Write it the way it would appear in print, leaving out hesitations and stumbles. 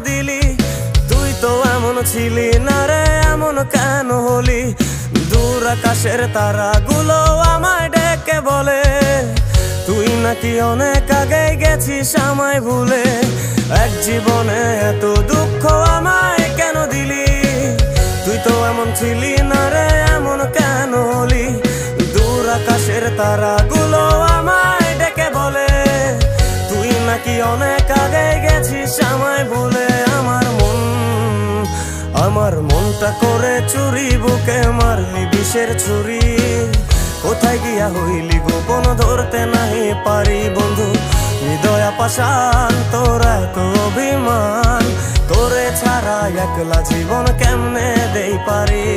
দিলি? তুই তো এমন ছিলি না রে, এমন কেন হলি? দূর আকাশের তারাগুলো আমায় ডেকে বলে তুই নাকি অনেক আগে গেছিস আমায় ভুলে। এক জীবনে এত দুঃখ আমায় কেন দিলি? তুই তো এমন ছিলি না রে, এমন কেন হলি? দূর আকাশের তারাগুলো আমায় ডেকে বলে তুই নাকি অনেক আগে গেছিস আমায় ভুলে। আমার মনটা করে চুরি, বুকে মারলি বিষের ছুরি। কোথায় গিয়া হইলি গোপন ধরতে নাহি পারি বন্ধু। হৃদয় পাষাণ তোর এত অভিমান, তোরে ছাড়া একলা জীবন কেমনে দেই পারি।